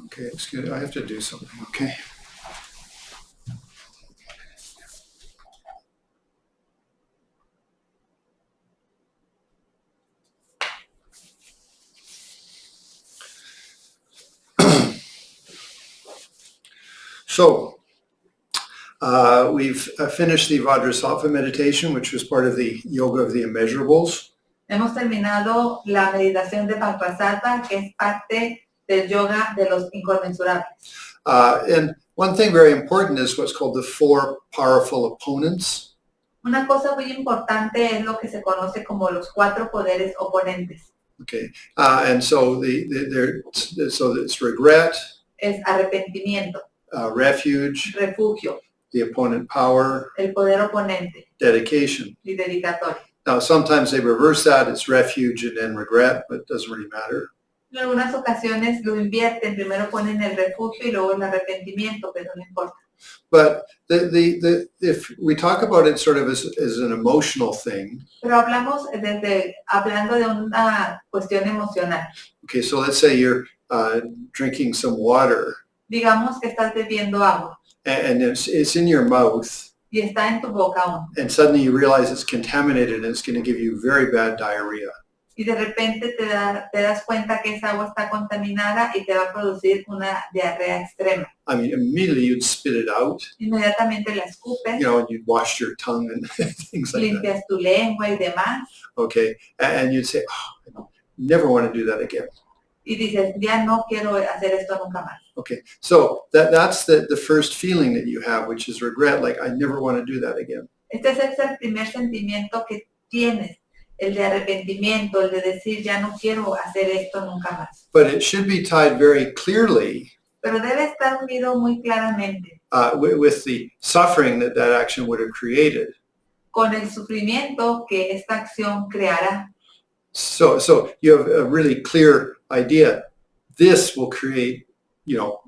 Okay, excuse me, I have to do something, okay? So, we've finished the Vajra meditation, which was part of the Yoga of the Immeasurables. Hemos terminado la meditación de Vajra, que es parte del yoga de los inconmensurables. And one thing very important is what's called the four powerful opponents. Una cosa muy importante es lo que se conoce como los cuatro poderes oponentes. Okay, and so so it's regret, Es arrepentimiento, refuge, refugio, the opponent power, el poder oponente dedication. y dedicatorio. Now, sometimes they reverse that, it's refuge and then regret, but it doesn't really matter. En algunas ocasiones lo invierten, primero ponen el refugio y luego el arrepentimiento, pero no importa. But if we talk about it sort of as an emotional thing. Pero hablando de una cuestión emocional. Okay, so let's say you're drinking some water. Digamos que estás bebiendo agua. And it's in your mouth. Y está en tu boca aún. And suddenly you realize it's contaminated and it's going to give you very bad diarrhea. Y de repente te das cuenta que esa agua está contaminada y te va a producir una diarrea extrema. I mean, immediately you'd spit it out. Inmediatamente la escupes. You know, and you'd wash your tongue and things like limpias that. Tu lengua y demás. Okay, and you'd say, oh, I never want to do that again. Y dices, ya no quiero hacer esto nunca más. Okay, so that's the first feeling that you have, which is regret, like I never want to do that again. Este es el primer sentimiento que tienes, el de arrepentimiento, el de decir, ya no quiero hacer esto nunca más. But it should be tied very clearly. Pero debe estar unido muy claramente. With the suffering that action would have created. Con el sufrimiento que esta acción creará. So you have a really clear idea. This will create,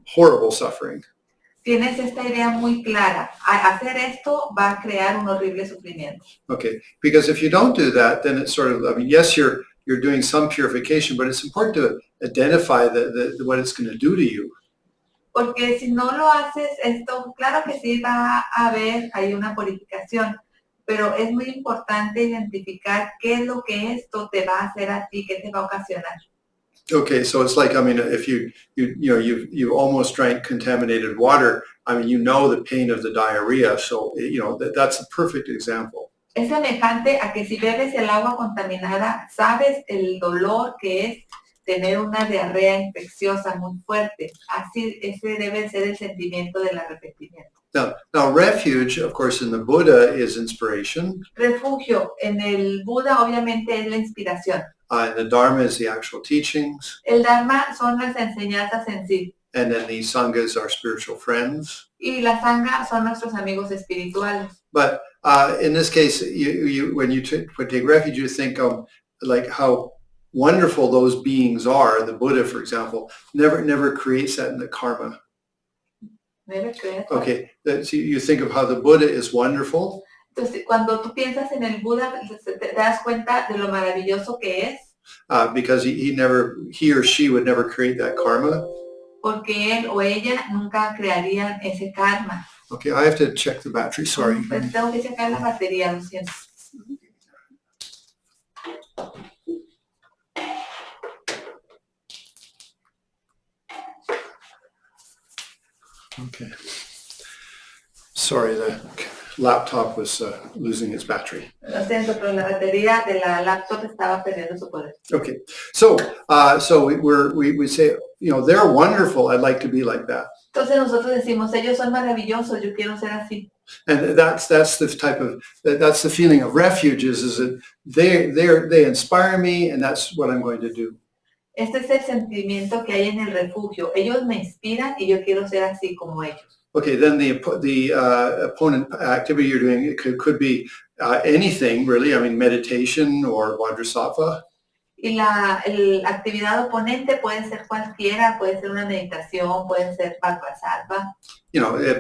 horrible suffering. Tienes esta idea muy clara. Hacer esto va a crear un horrible sufrimiento. Okay, because if you don't do that, then it's sort of, yes, you're doing some purification, but it's important to identify what it's going to do to you. Porque si no lo haces esto, claro que sí va a haber, hay una purificación, pero es muy importante identificar qué es lo que esto te va a hacer a ti, qué te va a ocasionar. Okay, so it's like, if you've almost drank contaminated water, the pain of the diarrhea, so, that's a perfect example. Es semejante a que si bebes el agua contaminada, sabes el dolor que es tener una diarrea infecciosa muy fuerte. Así, ese debe ser el sentimiento del arrepentimiento. Now, refuge, of course, in the Buddha is inspiration. Refugio, en el Buda obviamente es la inspiración. And the Dharma is the actual teachings. El Dharma son las enseñanzas en sí. And then the Sanghas are spiritual friends. Y la Sangha son nuestros amigos espirituales. But in this case, when you take refuge, you think of like how wonderful those beings are. The Buddha, for example, never creates that in the karma. Okay, so you think of how the Buddha is wonderful. Entonces, cuando tú piensas en el Buda, te das cuenta de lo maravilloso que es. Because he or she would never create that karma. Porque él o ella nunca crearían ese karma. Okay, I have to check the battery, sorry. Pues tengo que checar la batería, lo siento. Okay. Sorry, the laptop was losing its battery. Lo siento, pero la batería de la laptop estaba perdiendo su poder. Okay, so we say, they're wonderful. I'd like to be like that. Entonces nosotros decimos, ellos son maravillosos. Yo quiero ser así. And that's the feeling of refuge is that they inspire me, and that's what I'm going to do. Este es el sentimiento que hay en el refugio. Ellos me inspiran y yo quiero ser así como ellos. Okay, then the opponent activity you're doing, it could be anything really. Meditation or Vajrasattva. Y la actividad oponente puede ser cualquiera, puede ser una meditación, puede ser Vajrasattva.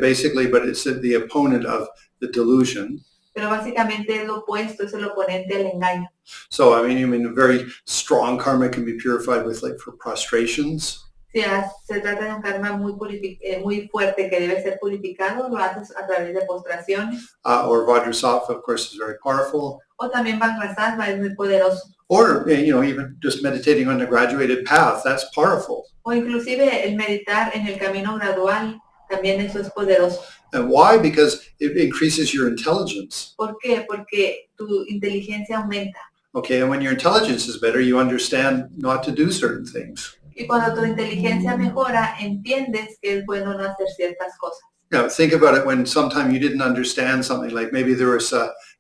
Basically, but it's the opponent of the delusion. Pero básicamente es lo opuesto, es el oponente al engaño. So, a very strong karma can be purified with for prostrations. Se trata de un karma muy fuerte que debe ser purificado, lo haces a través de postraciones. Or Vajra, of course, is very powerful. O también Vajra es muy poderoso. Or, even just meditating on the graduated path, that's powerful. O inclusive el meditar en el camino gradual, también eso es poderoso. And why? Because it increases your intelligence. ¿Por qué? Porque tu inteligencia aumenta. Okay, and when your intelligence is better, you understand not to do certain things. Y cuando tu inteligencia mejora, entiendes que es bueno no hacer ciertas cosas. Now, think about it when sometime you didn't understand something, like maybe there was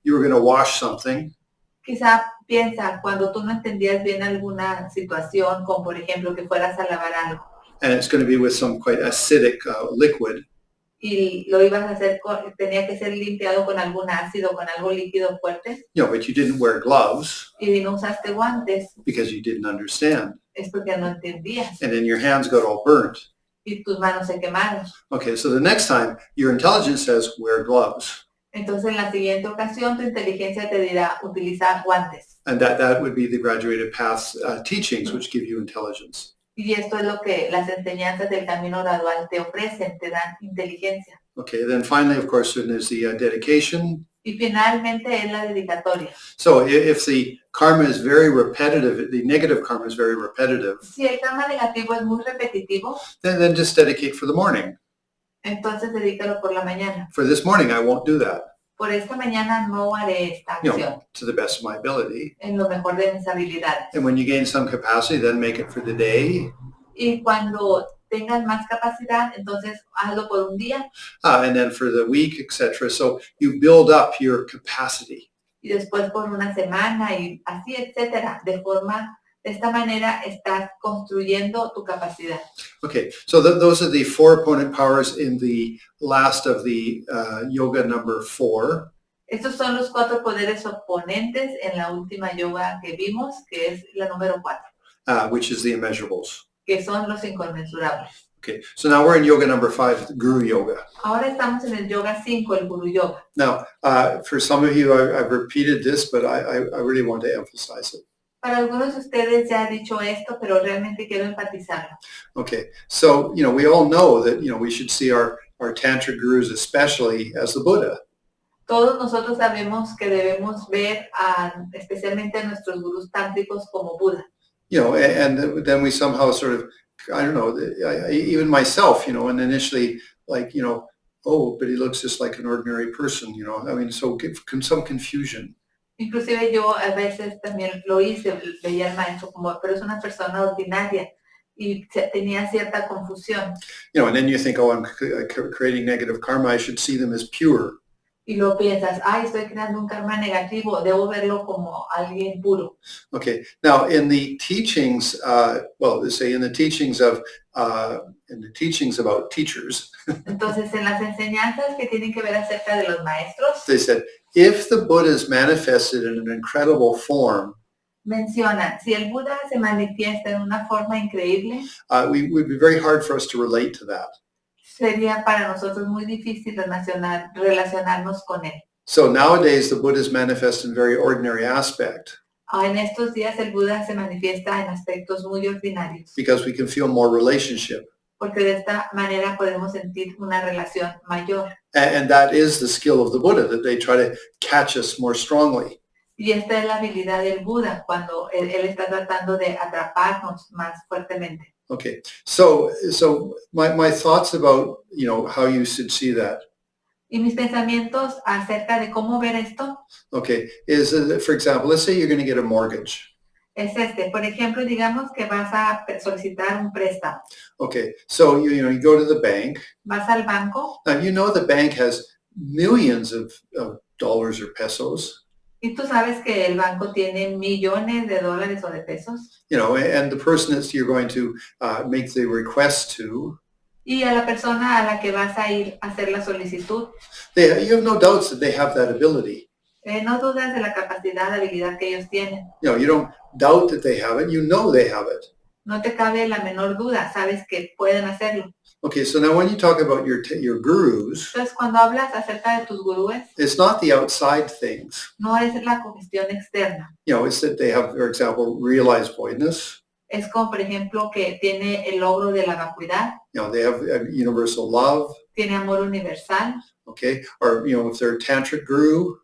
you were going to wash something. Quizá piensa cuando tú no entendías bien alguna situación, como por ejemplo que fueras a lavar algo. And it's going to be with some quite acidic liquid. Y lo ibas a hacer, tenía que ser limpiado con algún ácido, con algo líquido fuerte. But you didn't wear gloves. Y no usaste guantes. Because you didn't understand. Es porque no entendías. And then your hands got all burnt. Y tus manos se quemaron. Okay, so the next time your intelligence says wear gloves. Entonces en la siguiente ocasión tu inteligencia te dirá utilizar guantes. And that would be the graduated path teachings which give you intelligence. Y esto es lo que las enseñanzas del camino gradual te ofrecen, te dan inteligencia. Okay, then finally, of course, then there's the dedication. Y finalmente es la dedicatoria. So if the karma is very repetitive, the negative karma is very repetitive. Si el karma negativo es muy repetitivo, then just dedicate for the morning. Entonces dedícalo por la mañana. For this morning, I won't do that. Por esta mañana no haré esta acción. To the best of my ability. En lo mejor de mis habilidades. And when you gain some capacity, then make it for the day. Y cuando tengas más capacidad, entonces hazlo por un día. And then for the week, etc. So you build up your capacity. Y después por una semana y así, etcétera. De esta manera estás construyendo tu capacidad. Okay, so those are the 4 opponent powers in the last of the yoga number 4. Estos son los 4 poderes oponentes en la última yoga que vimos, que es la número 4. Which is the immeasurables. Que son los inconmensurables. Okay, so now we're in yoga number 5, the Guru Yoga. Ahora estamos en el yoga 5, el Guru Yoga. Now, for some of you, I've repeated this, but I really want to emphasize it. Para algunos de ustedes ya he dicho esto, pero realmente quiero enfatizarlo. Okay, so, we all know that, we should see our Tantra gurus especially as the Buddha. Todos nosotros sabemos que debemos ver especialmente a nuestros gurús tántricos como Buda. And then we somehow sort of, I don't know, even myself, and initially like, oh, but he looks just like an ordinary person, so some confusion. Inclusive yo a veces también lo hice, veía al maestro como, pero es una persona ordinaria y tenía cierta confusión. And then you think, oh, I'm creating negative karma, I should see them as pure. Y lo piensas, estoy creando un karma negativo, debo verlo como alguien puro. Okay, now in the teachings, in the teachings about teachers. Entonces, en las enseñanzas que tienen que ver acerca de los maestros, they said, if the Buddha is manifested in an incredible form, mencionan, si el Buda se manifiesta en una forma increíble, it would be very hard for us to relate to that. Sería para nosotros muy difícil relacionarnos con él. So nowadays the Buddha is manifest in very ordinary aspect. En estos días el Buda se manifiesta en aspectos muy ordinarios. Because we can feel more relationship. Porque de esta manera podemos sentir una relación mayor. And that is the skill of the Buddha, that they try to catch us more strongly. Y esta es la habilidad del Buda cuando él está tratando de atraparnos más fuertemente. Okay, so my thoughts about, how you should see that. Y mis pensamientos acerca de cómo ver esto. Okay, is, for example, let's say you're going to get a mortgage. Es por ejemplo, digamos que vas a solicitar un préstamo. Okay, so you go to the bank. Vas al banco. Now, the bank has millions of dollars or pesos. Y tú sabes que el banco tiene millones de dólares o de pesos. And the person that you're going to make the request to. Y a la persona a la que vas a ir a hacer la solicitud. You have no doubts that they have that ability. No dudas de la capacidad, habilidad que ellos tienen. You don't doubt that they have it. You know they have it. No te cabe la menor duda. Sabes que pueden hacerlo. Okay, so now when you talk about your gurus, entonces cuando hablas acerca de tus gurúes, it's not the outside things. No es la cuestión externa. It's that they have, for example, realized voidness. Es como, por ejemplo, que tiene el logro de la vacuidad, They have universal love. tiene amor universal. Okay, or if they're a tantric guru,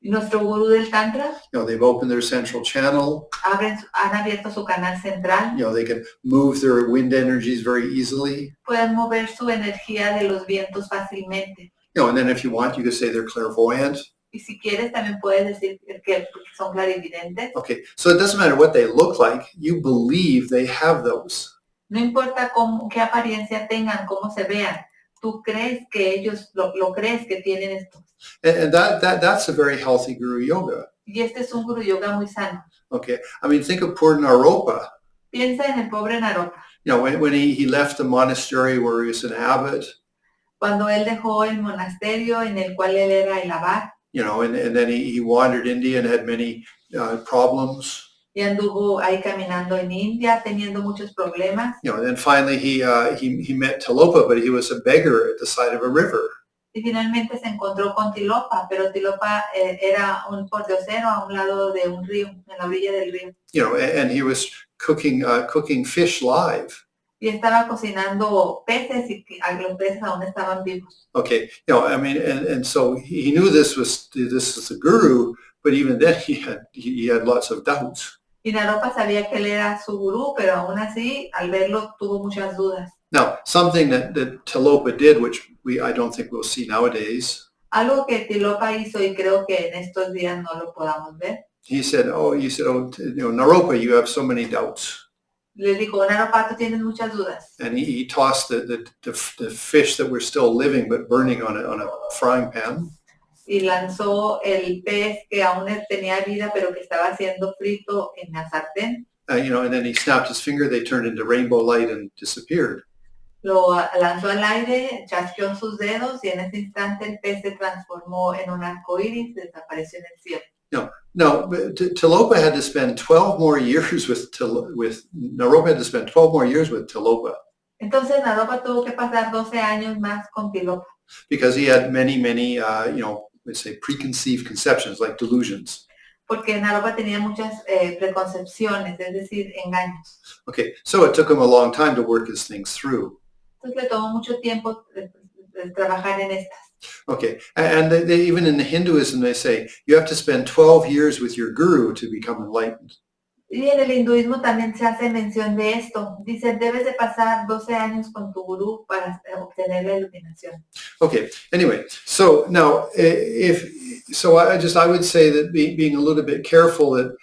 Nuestro gurú del Tantra they've opened their central channel. han abierto su canal central. They can move their wind energies very easily. Pueden mover su energía de los vientos fácilmente. And then if you want, you could say they're clairvoyant. Y si quieres, también puedes decir que son clarividentes. Okay, so it doesn't matter what they look like. You believe they have those. No importa qué apariencia tengan, cómo se vean. Tú crees que ellos, lo crees que tienen esto. And that's a very healthy guru yoga. Y este es un guru yoga muy sano. Okay, I mean, think of poor Naropa. Piensa en el pobre Naropa. When he left the monastery where he was an abbot. Cuando él dejó el monasterio en el cual él era el abad. And then he wandered India and had many problems. Y anduvo ahí caminando en India, teniendo muchos problemas. And then finally he met Tilopa, but he was a beggar at the side of a river. Y finalmente se encontró con Tilopa, pero Tilopa era un pordiosero a un lado de un río, en la orilla del río. And he was cooking fish live. Y estaba cocinando peces y los peces aún estaban vivos. Okay, I mean, and so he knew this was the guru, but even then he had lots of doubts. Y Naropa sabía que él era su gurú, pero aún así, al verlo, tuvo muchas dudas. Now, something that Tilopa did, which I don't think we'll see nowadays. Algo que Tilopa hizo y creo que en estos días no lo podamos ver. He said, Naropa, you have so many doubts. Le dijo, Naropa, tú tienes muchas dudas. And he tossed the fish that were still living but burning on a frying pan. Y lanzó el pez que aún tenía vida, pero que estaba siendo frito en la sartén. And then he snapped his finger, they turned into rainbow light and disappeared. Lo lanzó al aire, chasqueó sus dedos y en ese instante el pez se transformó en un arco iris, desapareció en el cielo. No, Tilopa had to spend 12 more years with Naropa had to spend 12 more years with Tilopa. Entonces Naropa tuvo que pasar 12 años más con Tilopa. Because he had many, let's say preconceived conceptions, like delusions. Porque Naropa tenía muchas preconcepciones, es decir, engaños. Okay, so it took him a long time to work his things through. Entonces le tomó mucho tiempo trabajar en estas. Okay, and they even in Hinduism they say you have to spend 12 years with your guru to become enlightened. Y en el hinduismo también se hace mención de esto. Dice, debes de pasar 12 años con tu gurú para obtener la iluminación. Okay, anyway, so now I would say that being a little bit careful that,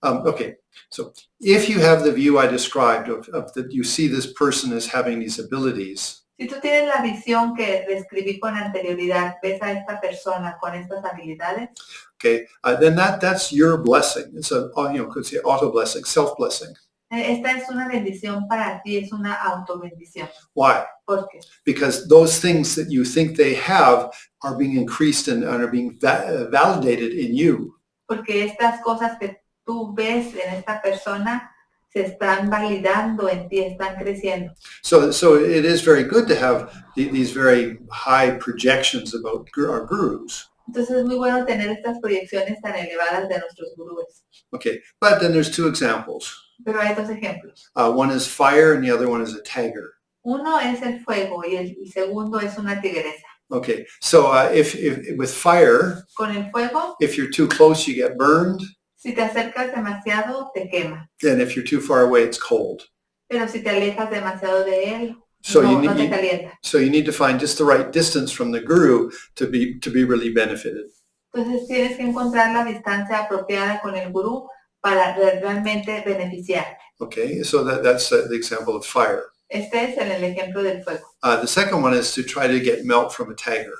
okay, so if you have the view I described of that you see this person as having these abilities. Si tú tienes la visión que describí con anterioridad, ves a esta persona con estas habilidades. Okay, then that's your blessing. It's could say auto blessing, self blessing. Esta es una bendición para ti, es una autobendición. Why? ¿Por qué? Because those things that you think they have are being increased and are being validated in you. Porque estas cosas que tú ves en esta persona se están validando en ti, están creciendo. So it is very good to have these very high projections about our gurus. Entonces es muy bueno tener estas proyecciones tan elevadas de nuestros gurúes. Okay, but then there's two examples. Pero hay dos ejemplos. One is fire and the other one is a tiger. Uno es el fuego y el segundo es una tigresa. Okay, so if with fire, con el fuego, if you're too close, you get burned. Si te acercas demasiado, te quema. And if you're too far away, it's cold. Pero si te alejas demasiado de él, so no te calienta. So you need to find just the right distance from the guru to be really benefited. Entonces tienes que encontrar la distancia apropiada con el gurú para realmente beneficiar. Okay, so that's the example of fire. Este es el ejemplo del fuego. The second one is to try to get milk from a tiger.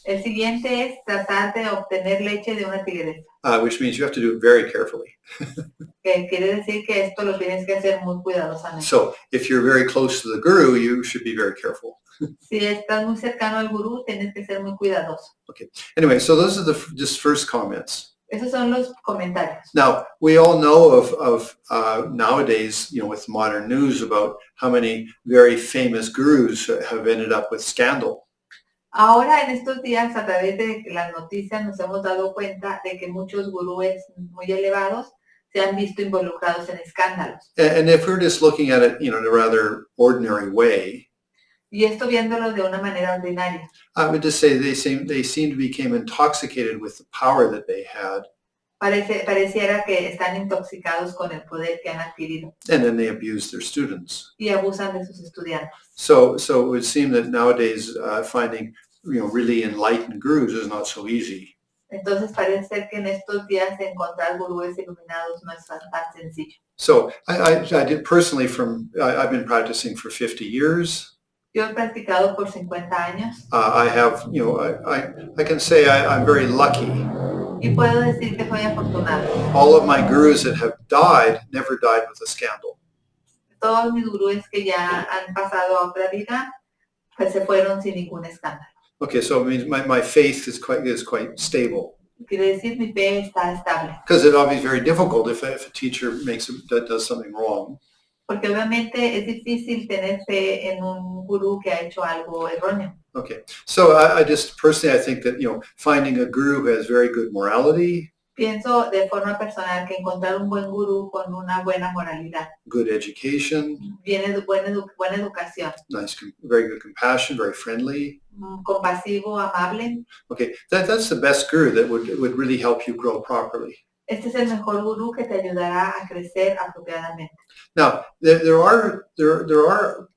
El siguiente es tratar de obtener leche de una tigresa. Which means you have to do it very carefully. Que quiere decir que esto lo tienes que hacer muy cuidadosamente. So if you're very close to the guru, you should be very careful. Si estás muy cercano al gurú, tienes que ser muy cuidadoso. Okay. Anyway, so those are the just first comments. Esos son los comentarios. Now, we all know of nowadays, with modern news about how many very famous gurus have ended up with scandal. Ahora, en estos días, a través de las noticias, nos hemos dado cuenta de que muchos gurúes muy elevados se han visto involucrados en escándalos. And if we're just looking at it, in a rather ordinary way, Y esto viéndolo de una manera ordinaria. I would just say they seem to become intoxicated with the power that they had. Pareciera que están intoxicados con el poder que han adquirido. And then they abuse their students. Y abusan de sus estudiantes. So it would seem that nowadays finding really enlightened gurus is not so easy. Entonces parece ser que en estos días encontrar gurúes iluminados no es tan sencillo. So I did personally I've been practicing for 50 years. Yo he practicado por 50 años. I have, I can say I'm very lucky. Y puedo decir que soy afortunado. All of my gurus that have died never died with a scandal. Todos mis gurúes que ya han pasado a otra vida, pues se fueron sin ningún escándalo. Okay, so it means my faith is quite stable. Quiere decir mi fe está estable. Because it obviously is very difficult if a teacher does something wrong. Porque obviamente es difícil tener fe en un gurú que ha hecho algo erróneo. Okay, so I just personally I think that finding a guru who has very good morality. Pienso de forma personal que encontrar un buen gurú con una buena moralidad. Good education. Buena educación. Nice, very good compassion, very friendly. Compasivo, amable. Okay, that's the best guru that would really help you grow properly. Este es el mejor gurú que te ayudará a crecer apropiadamente. Now, there are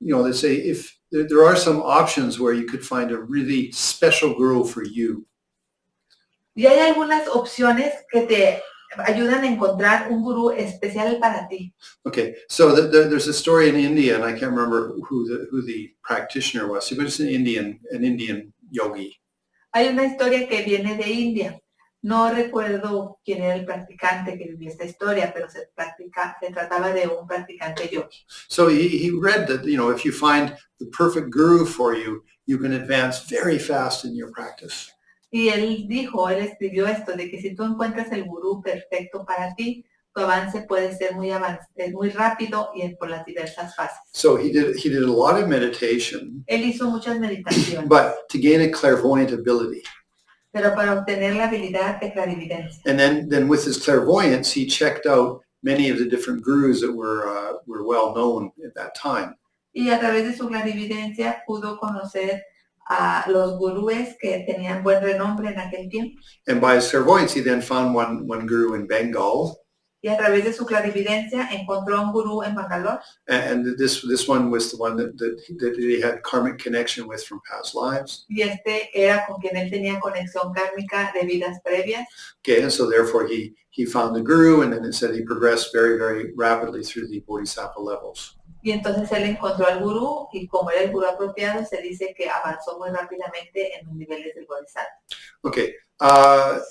let's say if there are some options where you could find a really special guru for you. Y hay algunas opciones que te ayudan a encontrar un gurú especial para ti. Okay, so there's a story in India, and I can't remember who the practitioner was, but it's an Indian yogi. Hay una historia que viene de India. No recuerdo quién era el practicante que vivió esta historia, pero se trataba de un practicante yogi. So he read that, if you find the perfect guru for you, you can advance very fast in your practice. Y él escribió esto, de que si tú encuentras el gurú perfecto para ti, tu avance puede ser muy rápido y por las diversas fases. So he did a lot of meditation. Él hizo muchas meditaciones. But to gain a clairvoyant ability. Pero para obtener la habilidad de clarividencia. And then with his clairvoyance, he checked out many of the different gurus that were well known at that time. Y a través de su clarividencia pudo conocer a los gurúes que tenían buen renombre en aquel tiempo. And by his clairvoyance, he then found one guru in Bengal. Y a través de su clarividencia encontró a un gurú en Bangalore. And this one was the one that he had karmic connection with from past lives. Y este era con quien él tenía conexión kármica de vidas previas. Okay, and so therefore he found the guru, and then it said he progressed very, very rapidly through the bodhisattva levels. Y entonces él encontró al gurú, y como era el gurú apropiado, se dice que avanzó muy rápidamente en los niveles del bodhisattva. Okay,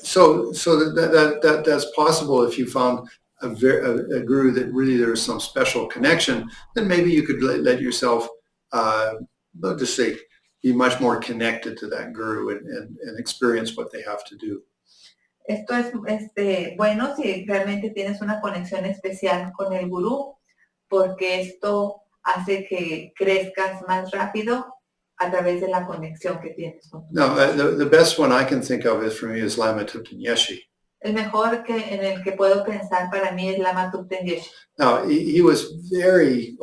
so that's possible if you found a guru that really there's some special connection, then maybe you could let yourself, let's just say, be much more connected to that guru and experience what they have to do. Esto es bueno si realmente tienes una conexión especial con el gurú, porque esto hace que crezcas más rápido a través de la conexión que tienes con tu No, the best one I can think of for me is Lama Thupten Yeshi. El mejor en el que puedo pensar para mí es Lama Thupten Yeshi. Now, he was very,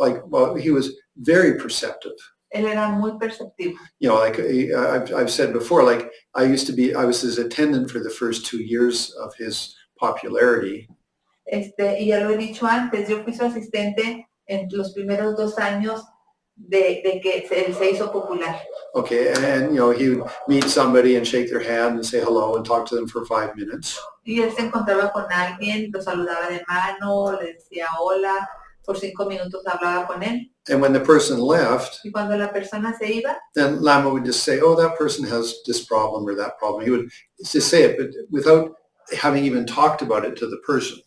he was very perceptive. Él era muy perceptivo. I've said before, I was his attendant for the first 2 years of his popularity. Y ya lo he dicho antes, yo fui su asistente en los primeros 2 años de que él se hizo popular. Okay, and he would meet somebody and shake their hand and say hello and talk to them for 5 minutes. Y él se encontraba con alguien, lo saludaba de mano, le decía hola, por 5 minutos hablaba con él. And when the person left, y cuando la persona se iba, then Lama would just say, oh, that person has this problem or that problem. He would just say it, but without having even talked about it to the person.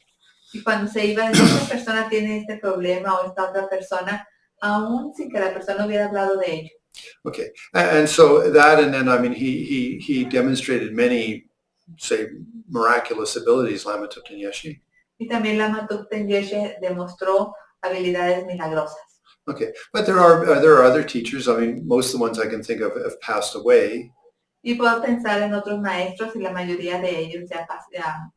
Y cuando se iba, esta persona tiene este problema o esta otra persona, aún sin que la persona hubiera hablado de ello. Okay, and so that, and then he demonstrated many, say, miraculous abilities, Lama Thupten Yeshi. Y también Lama Thupten Yeshi demostró habilidades milagrosas. Okay, but there are other teachers. Most of the ones I can think of have passed away. Y puedo pensar en otros maestros y la mayoría de ellos ya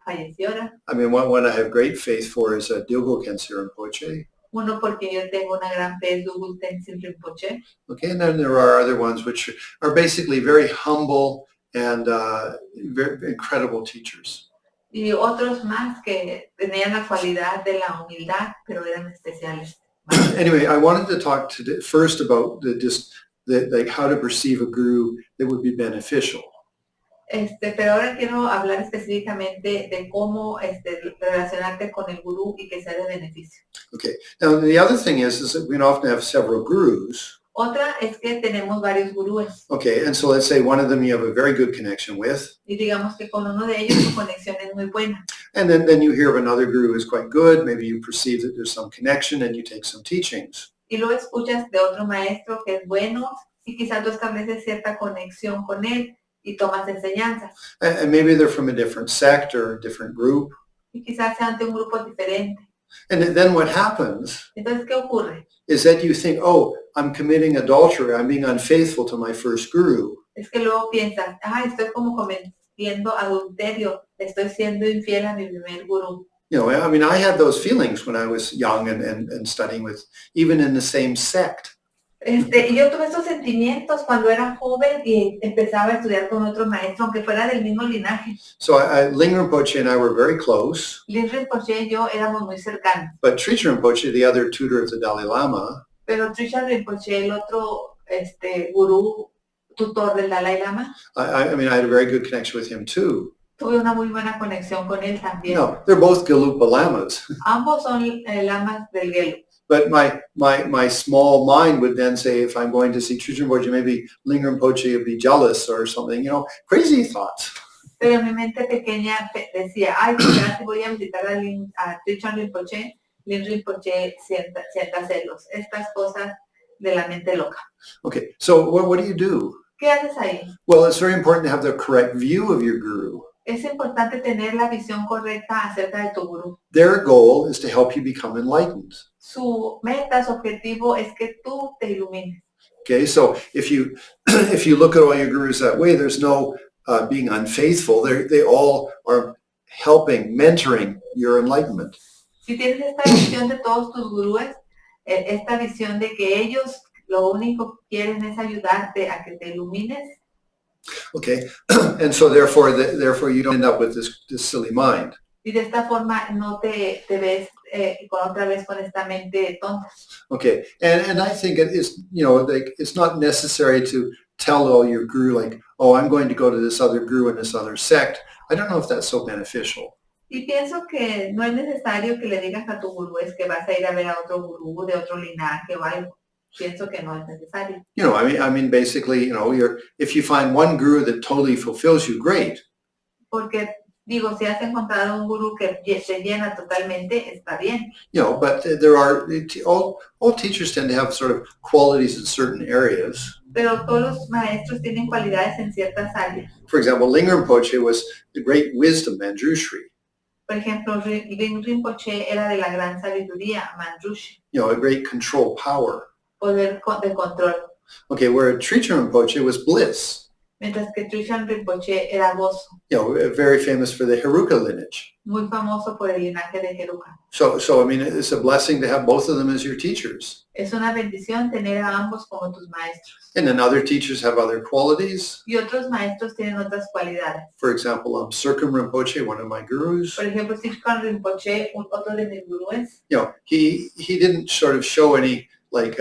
fallecieron. I mean, one I have great faith for is Dilgo Khyentse Rinpoche. Uno porque yo tengo una gran fe en Dugul Tenzin Rinpoche. Okay, and then there are other ones which are basically very humble and very incredible teachers. Y otros más que tenían la cualidad de la humildad, pero eran especiales. Anyway, I wanted to talk first about like how to perceive a guru that would be beneficial. Pero ahora quiero hablar específicamente de cómo relacionarte con el gurú y que sea de beneficio. Okay. Now the other thing is that we often have several gurus. Otra es que tenemos varios gurúes. Okay, and so let's say one of them you have a very good connection with. Y digamos que con uno de ellos tu conexión es muy buena. And then you hear of another guru who's quite good. Maybe you perceive that there's some connection and you take some teachings. Y luego escuchas de otro maestro que es bueno y quizás tú estableces cierta conexión con él y tomas enseñanzas. And maybe they're from a different sect or a different group. Y quizás sean de un grupo diferente. And then what happens Entonces, ¿qué ocurre? is that you think, oh, I'm committing adultery. I'm being unfaithful to my first guru. Es que luego piensas, estoy como cometiendo adulterio, estoy siendo infiel a mi primer gurú. You know, I mean, I had those feelings when I was young and studying with, even in the same sect. Y yo tuve esos sentimientos cuando era joven y empezaba a estudiar con otro maestro, aunque fuera del mismo linaje. So Ling Rinpoche and I were very close. Ling Rinpoche y yo éramos muy cercanos. But Trijang Rinpoche, the other tutor of the Dalai Lama, Pero Trijang Rinpoche, el otro gurú tutor del Dalai Lama, I mean, I had a very good connection with him too. tuve una muy buena conexión con él también. No, they're both Gelugpa Lamas. Ambos son lamas del Gelug. But my small mind would then say, if I'm going to see Trijang Rinpoche, maybe Ling Rinpoche would be jealous or something, you know, crazy thoughts. Pero mi mente pequeña decía, quizás si voy a visitar a Trijang Rinpoche, Ling Rinpoche sienta celos. Estas cosas de la mente loca. Okay, so what do you do? ¿Qué haces ahí? Well, it's very important to have the correct view of your guru. Es importante tener la visión correcta acerca de tu gurú. Their goal is to help you become enlightened. Su meta, su objetivo es que tú te ilumines. Okay, so if you look at all your gurus that way, there's no being unfaithful. They all are helping, mentoring your enlightenment. Si tienes esta visión de todos tus gurúes, esta visión de que ellos lo único que quieren es ayudarte a que te ilumines. Okay, and so therefore you don't end up with this silly mind. Y de esta forma no te ves otra vez con esta mente tonta. Okay, and I think it is, you know, like it's not necessary to tell all your guru like, oh, I'm going to go to this other guru in this other sect. I don't know if that's so beneficial. Y pienso que no es necesario que le digas a tu gurú es que vas a ir a ver a otro gurú de otro linaje o algo. Pienso que no es necesario. You know, I mean, basically, you know, if you find one guru that totally fulfills you, great. Porque digo, si has encontrado un gurú que te llena totalmente, está bien. You know, but there are all teachers tend to have sort of qualities in certain areas. Pero todos los maestros tienen cualidades en ciertas áreas. For example, Ling Rinpoche was the great wisdom, Manjushri. Por ejemplo, Ling Rinpoche era de la gran sabiduría, Manjushri. You know, a great control power. Poder de control. Okay, where Trijang Rinpoche was bliss. Mientras que Trijang Rinpoche era gozo. You know, very famous for the Heruka lineage. Muy famoso por el linaje de Heruka. So I mean, it's a blessing to have both of them as your teachers. Es una bendición tener a ambos como tus maestros. And then other teachers have other qualities. Y otros maestros tienen otras cualidades. For example, Sirkum Rinpoche, one of my gurus. Por ejemplo, Trijang Rinpoche, otro de mis gurúes. You know, he didn't sort of show any like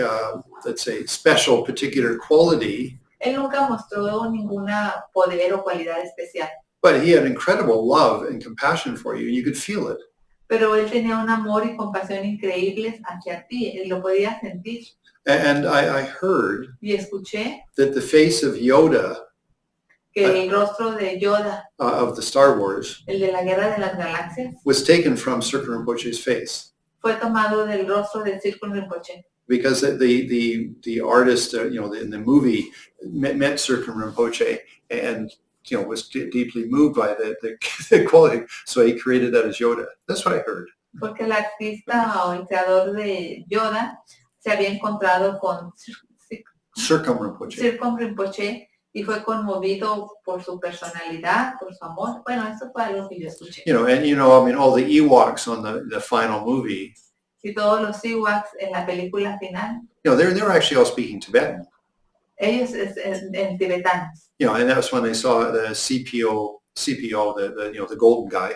let's say special particular quality. Él nunca mostró ninguna poder o cualidad especial. But he had incredible love and compassion for you, and you could feel it. Pero él tenía un amor y compasión increíbles hacia ti, él lo podía sentir. And I heard Y escuché that the face of Yoda que el rostro de Yoda, of the Star Wars el de la Guerra de las Galaxias, was taken from Sirkum Rinpoche's face. fue tomado del rostro de Trijang Rinpoche. Because the artist, you know, in the movie met Sirkum Rinpoche and, you know, was deeply moved by the quality. So he created that as Yoda. That's what I heard. Porque el artista o el creador de Yoda se había encontrado con Sirkum Rinpoche. Trijang Rinpoche y fue conmovido por su personalidad, por su amor. Bueno, eso fue algo que yo escuché. All the Ewoks on the final movie, Y todos los Ewoks en la película final, they're actually all speaking Tibetan. ellos en tibetanos. And that's when they saw the CPO, the golden guy.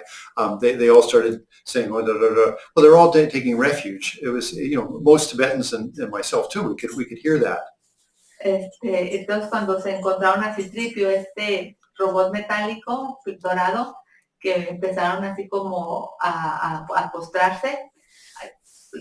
They all started saying, well, they're all taking refuge. It was, most Tibetans and myself too. We could hear that. Entonces cuando se encontraron a Citripio, este robot metálico dorado, que empezaron así como a postrarse,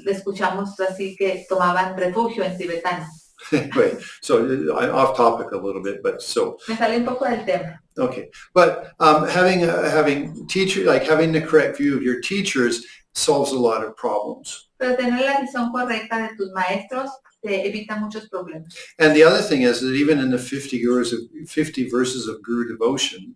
escuchamos así que tomaban refugio en tibetano. Anyway, so I'm off topic a little bit, but so. Me salí un poco del tema. Okay, but having the correct view of your teachers solves a lot of problems. Pero tener la visión correcta de tus maestros te evita muchos problemas. And the other thing is that even in the 50 verses of Guru devotion,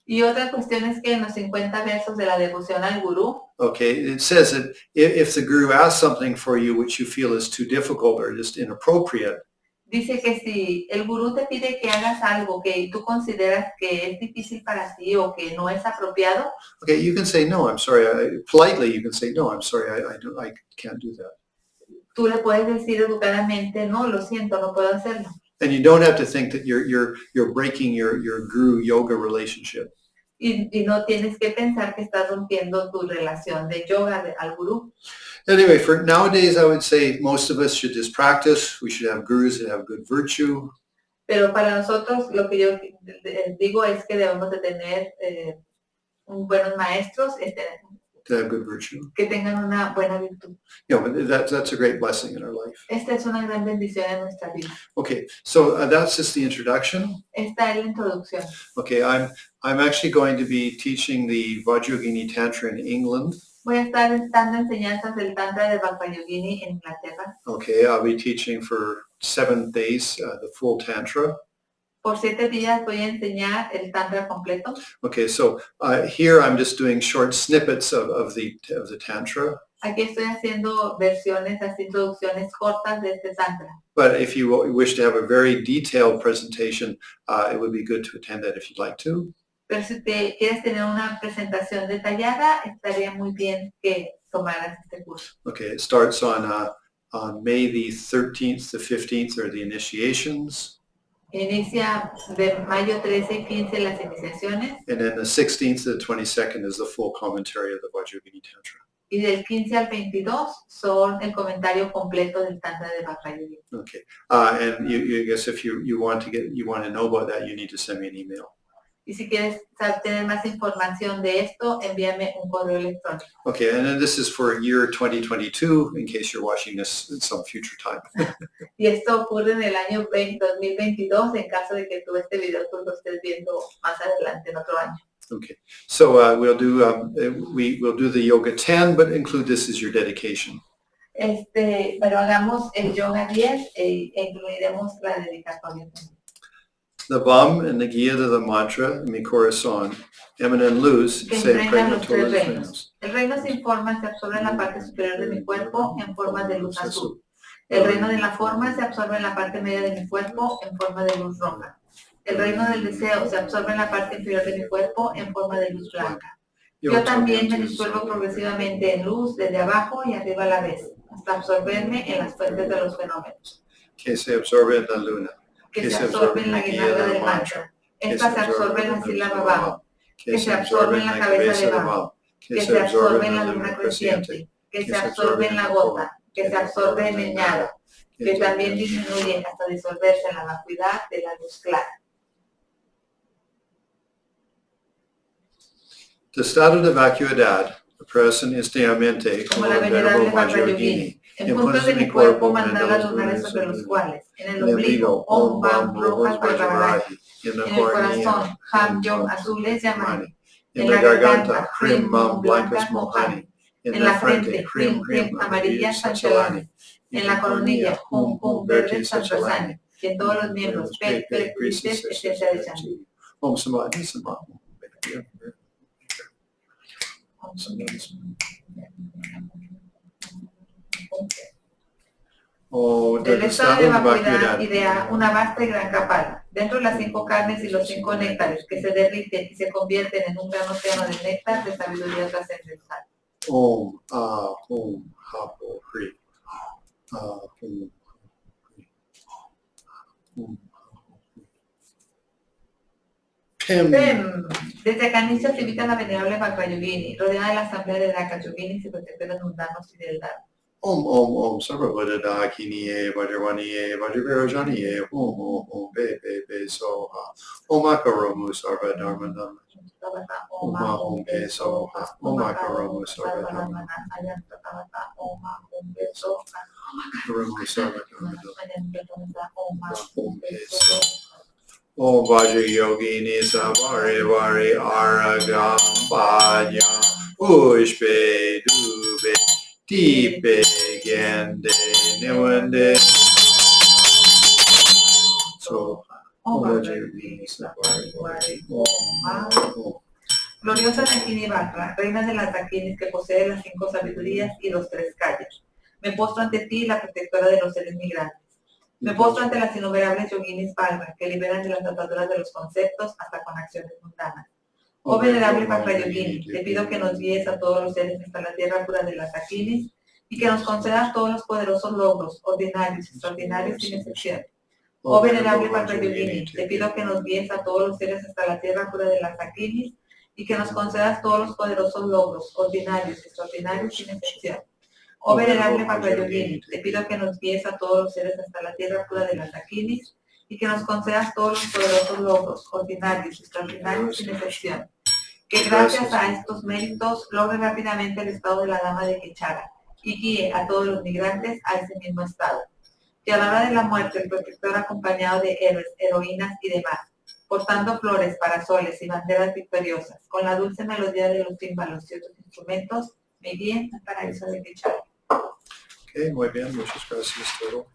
y otra cuestión es que en los 50 versos de la devoción al gurú, okay, it says that if the Guru asks something for you which you feel is too difficult or just inappropriate, dice que si el gurú te pide que hagas algo que tú consideras que es difícil para ti o que no es apropiado, okay, you can say no, I'm sorry. Politely, you can say no, I'm sorry, I can't do that. Tú le puedes decir educadamente, no, lo siento, no puedo hacerlo. And you don't have to think that you're breaking your guru yoga relationship. Y no tienes que pensar que estás rompiendo tu relación de yoga al gurú. Anyway, for nowadays, I would say most of us should just practice. We should have gurus that have good virtue. Pero para nosotros lo que yo digo es que debemos de tener buenos maestros, To have good virtue. que tengan una buena virtud. That's a great blessing in our life. Esta es una gran bendición en nuestra vida. Okay, so that's just the introduction. Esta es la introducción. Okay, I'm actually going to be teaching the Vajra Yogini Tantra in England. Voy a estar dando enseñanzas del Tantra de Vajra Yogini en Inglaterra. Okay, I'll be teaching for 7 days the full Tantra. Por 7 días voy a enseñar el Tantra completo. Okay, so here I'm just doing short snippets of the Tantra. Aquí estoy haciendo versiones, así introducciones cortas de este Tantra. But if you wish to have a very detailed presentation, it would be good to attend that if you'd like to. Pero si te quieres tener una presentación detallada, estaría muy bien que tomaras este curso. Okay, it starts on May the 13th to 15th are the initiations. Inicia de mayo 13 y 15 las iniciaciones. And then the 16th to the 22nd is the full commentary of the Vajra Yogini Tantra. Y del 15 al 22 son el comentario completo del Tantra de Vajra Yogini. Okay, and I guess if you want to know about that, you need to send me an email. Y si quieres tener más información de esto, envíame un correo electrónico. Okay, and then this is for year 2022, in case you're watching this at some future time. Y esto ocurre en el año 2022, en caso de que tú este video tú lo estés viendo más adelante en otro año. Okay, so we'll do the Yoga 10, but include this as your dedication. Pero hagamos el Yoga 10 e incluiremos la dedicatoria también. The Vam and the guía de la mantra, mi corazón, emanan luz, se impregnan los todos tres los reinos. reinos. El reino sin forma se absorbe en la parte superior de mi cuerpo en forma de luz azul. El reino de la forma se absorbe en la parte media de mi cuerpo en forma de luz roja. El reino del deseo se absorbe en la parte inferior de mi cuerpo en forma de luz blanca. Yo también me disuelvo progresivamente en luz desde abajo y arriba a la vez, hasta absorberme en las fuentes de los fenómenos. Que se absorbe en la luna. Que se absorbe en la guirnalda del mantra. Esta se absorbe en la sílaba Baba. Que se absorbe en la cabeza de Baba. Que se absorbe en la luna creciente. Que se absorbe en la gota. Que se absorbe en el ñara. Que también disminuye hasta disolverse en la vacuidad de la luz clara. The estado de vacuidad, la presión externamente Como la venerable Vajra Yogini. En puntos de mi cuerpo mandalas lunares sobre los cuales, en el ombligo, Om Vam Rojas Vajrahi. En el corazón, Ham Yom azules Yamani. En la garganta, Hrim Mam blancas Mohani. En la frente, Hrim Hrim amarillas Sanchalani. En la coronilla, Hum Hum verdes Santrasani. Y en todos los miembros, Pek Pek Grises, esencia de Chanti. Om Samadhi Samadhi. o del del estado de vacuidad. vacuidad idea una vasta y gran capaz. Dentro de las 5 carnes y los 5 néctares que se derriten y se convierten en un gran océano de néctar de sabiduría trascendental. Om Ahum Hapo Hri. Ahum Hri. Om. Pem. Desde acá inicia se invita la venerable Vajra Yogini, rodeada de la asamblea de Dakas Yoginis y protectores mundanos y del Dharma. Om Sarvabhuta Dakiniye Vajravaniye Vajravirajaniye Om Be Soha Om Akaromu Sarva Dharma Dhamma Om Be Soha Om Akaromu Sarva Dharma Akaromu Sarva Dharma Om Be Soha Om Vajra Yogini Savari Vari Aragam Bhajam Pushpe Dube Tipe Gende Niwande So Om Vajra Yogini Savari Vari Om. Gloriosa Yogini Vajra, reina de las Dakinis que posee las 5 sabidurías y los 3 calles. Me postro ante ti, la protectora de los seres migrantes. Me postro ante las innumerables yoginis Vajra, que liberan de las ataduras de los conceptos hasta con acciones mundanas. Oh venerable Vajra Yogini, te pido que nos guíes a todos los seres hasta la tierra pura de las Dakinis y que nos concedas todos los poderosos logros, ordinarios, extraordinarios, sin excepción. Oh venerable Vajra Yogini, te pido que nos guíes a todos los seres hasta la tierra pura de las Dakinis y que nos concedas todos los poderosos logros, ordinarios, extraordinarios, sin excepción. Oh venerable Vajra Yogini, te pido que nos guíes a todos los seres hasta la tierra pura de las Dakinis y que nos concedas todos los poderosos logros, ordinarios, extraordinarios, sin excepción. Que gracias a estos méritos logre rápidamente el estado de la dama de Quechara y guíe a todos los migrantes a ese mismo estado. Que a la hora de la muerte el protector acompañado de héroes, heroínas y demás, portando flores, parasoles y banderas victoriosas, con la dulce melodía de los tímbalos y otros instrumentos, me guíen al paraíso de Quechara. Ok, muy bien, muchas gracias todo.